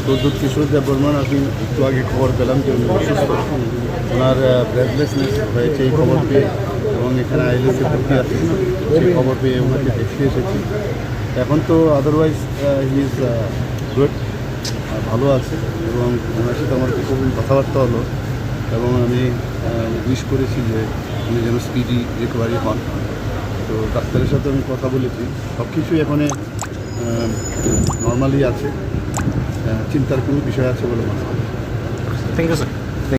প্রদ্যুৎ কিশোর দেববর্মন, আপনি একটু আগে খবর পেলাম যে উনি অসুস্থ, ওনার ব্রেথলেসনেস হয়েছে এই খবর পেয়ে, এবং এখানে আইএলএসে ভর্তি আছে সেই খবর পেয়ে ওনাকে দেখতে এসেছি। এখন তো আদারওয়াইজ হি ইজ গুড, ভালো আছে, এবং ওনার সাথে আমার কিছুদিন কথাবার্তা হলো, এবং আমি উইশ করেছি যে উনি যেন স্পিডি রিকভারি হন। তো ডাক্তারের সাথে আমি কথা বলেছি, সব কিছুই এখানে নর্মালি আছে, চিন্তার কোনো বিষয় আছে বলে মনে হয়। Thank you sir.